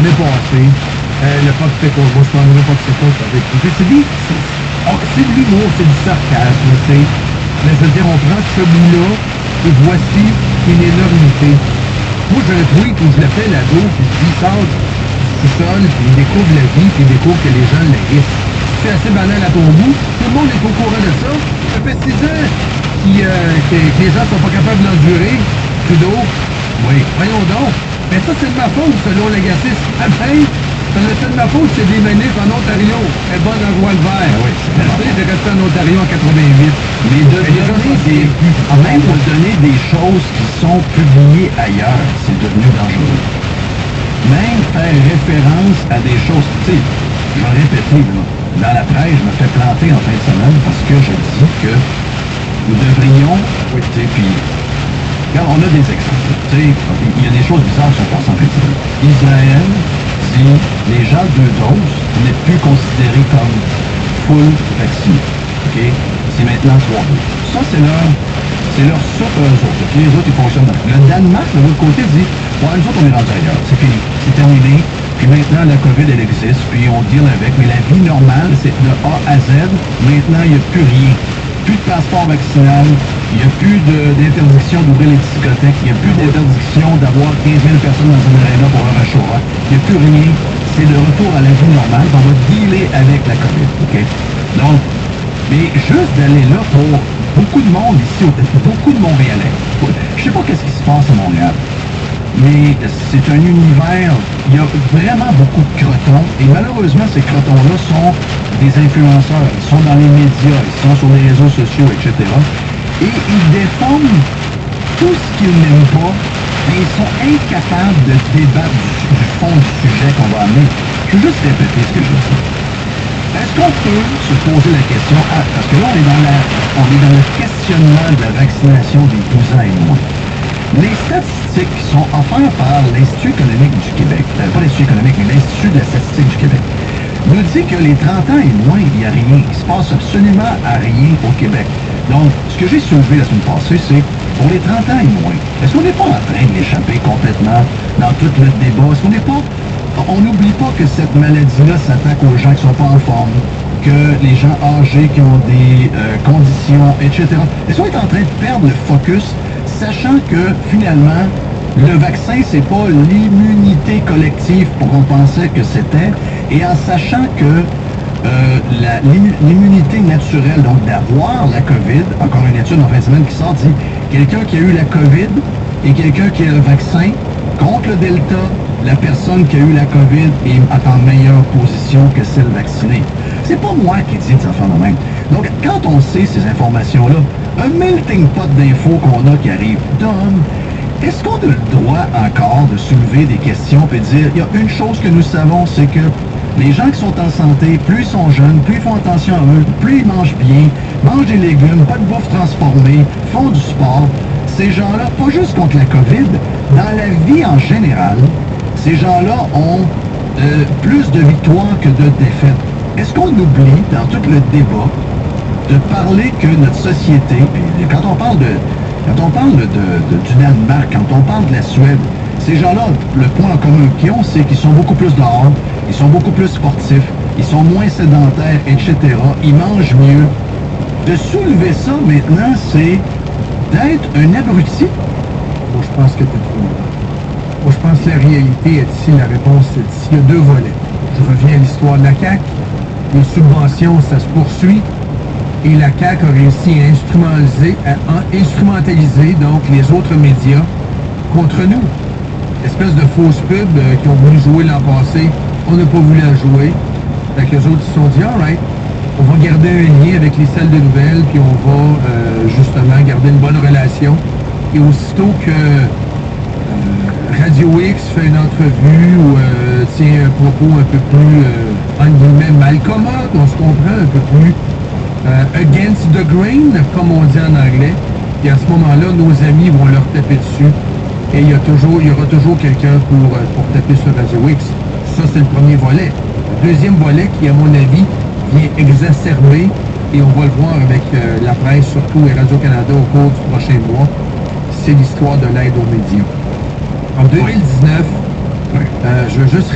l'année passée, le popsicle, moi je prendrais le popsicle avec vous. C'est de l'humour, c'est du sarcasme, c'est... Mais je veux dire, on prend ce bout-là, et voici une énormité. Moi, j'ai un tweet où je l'appelle ado, puis je dis, sort du sol, puis il découvre la vie, puis il découvre que les gens l'haïssent. C'est assez banal à ton goût. Tout le monde est au courant de ça. Ça fait 6 ans que les gens sont pas capables d'endurer. Trudeau, oui, voyons donc. Mais ça, c'est de ma faute, selon Legacy. Après, c'est de ma faute, c'est des manifs en Ontario. Elle est bonne en voile vert. Oui, c'est vrai. J'ai resté en Ontario en 88. Mais même de donner des choses qui sont publiées ailleurs, c'est devenu dangereux. Même faire référence à des choses, tu sais, je vais répéter, là, dans la presse, je me fais planter en fin de semaine parce que je dis que nous devrions, tu sais, puis quand on a des exemples, tu sais, il y a des choses bizarres qui sont passées en fin de semaine. Israël dit les gens de 2 doses n'est plus considérés comme full vaccinés. OK? C'est maintenant 3 doses. Ça, c'est leur soupe à eux autres. Puis les autres, ils fonctionnent. Le Danemark, de l'autre côté, dit ouais, nous autres, on est rendu ailleurs. C'est fini. C'est terminé. Puis maintenant, la COVID, elle existe. Puis on deal avec. Mais la vie normale, c'est de A à Z. Maintenant, il n'y a plus rien. Plus de passeport vaccinal. Il n'y a plus d'interdiction d'ouvrir les discothèques. Il n'y a plus d'interdiction d'avoir 15 000 personnes dans une arena pour un restaurant. Il n'y a plus rien. C'est le retour à la vie normale. On va dealer avec la COVID. OK? Donc, mais juste d'aller là pour beaucoup de monde ici, beaucoup de Montréalais. Je sais pas qu'est-ce qui se passe à Montréal, mais c'est un univers, il y a vraiment beaucoup de crotons, et malheureusement, ces crotons-là sont des influenceurs, ils sont dans les médias, ils sont sur les réseaux sociaux, etc. Et ils déforment tout ce qu'ils n'aiment pas, et ils sont incapables de débattre du fond du sujet qu'on va amener. Je veux juste répéter ce que je veux dire. Est-ce qu'on peut se poser la question, parce que là, on est dans le questionnement de la vaccination des 12 ans et moins. Les statistiques qui sont offertes par l'Institut économique du Québec, pas l'Institut économique, mais l'Institut de la statistique du Québec, nous dit que les 30 ans et moins, il n'y a rien. Il se passe absolument à rien au Québec. Donc, ce que j'ai soulevé la semaine passée, c'est pour les 30 ans et moins, est-ce qu'on n'est pas en train de l'échapper complètement dans tout le débat? Est-ce qu'on n'est pas... On n'oublie pas que cette maladie-là s'attaque aux gens qui ne sont pas en forme, que les gens âgés qui ont des conditions, etc. Est-ce qu'on est en train de perdre le focus, sachant que finalement, le vaccin, c'est pas l'immunité collective pour qu'on pensait que c'était, et en sachant que l'immunité naturelle, donc d'avoir la COVID, encore une étude en fin de semaine qui sort, dit quelqu'un qui a eu la COVID et quelqu'un qui a le vaccin contre le Delta, la personne qui a eu la COVID est en meilleure position que celle vaccinée. C'est pas moi qui dis des affaires de même. Donc, quand on sait ces informations-là, un melting pot d'infos qu'on a qui arrive, Dom, est-ce qu'on a le droit encore de soulever des questions et de dire, il y a une chose que nous savons, c'est que les gens qui sont en santé, plus ils sont jeunes, plus ils font attention à eux, plus ils mangent bien, mangent des légumes, pas de bouffe transformée, font du sport, ces gens-là, pas juste contre la COVID, dans la vie en général, ces gens-là ont plus de victoires que de défaites. Est-ce qu'on oublie, dans tout le débat, de parler que notre société, puis quand on parle du Danemark, quand on parle de la Suède, ces gens-là, le point en commun qu'ils ont, c'est qu'ils sont beaucoup plus dehors, ils sont beaucoup plus sportifs, ils sont moins sédentaires, etc. Ils mangent mieux. De soulever ça maintenant, c'est d'être un abruti. Moi, je pense que tu es trop. Moi, je pense que la réalité est ici, la réponse est ici. Il y a 2 volets. Je reviens à l'histoire de la CAQ. Les subventions, ça se poursuit. Et la CAQ a réussi à instrumentaliser donc les autres médias contre nous. Espèce de fausse pub qui ont voulu jouer l'an passé, on n'a pas voulu la jouer. Fait que les autres se sont dit, alright, on va garder un lien avec les salles de nouvelles, puis on va justement garder une bonne relation. Et aussitôt que Radio X fait une entrevue ou tient un propos un peu plus, entre guillemets, mal commode, on se comprend, un peu plus against the grain, comme on dit en anglais. Et à ce moment-là, nos amis vont leur taper dessus. Et il y aura toujours quelqu'un pour taper sur Radio X. Ça, c'est le premier volet. Le deuxième volet qui, à mon avis, vient exacerber, et on va le voir avec la presse, surtout et Radio-Canada au cours du prochain mois, c'est l'histoire de l'aide aux médias. En 2019, je veux juste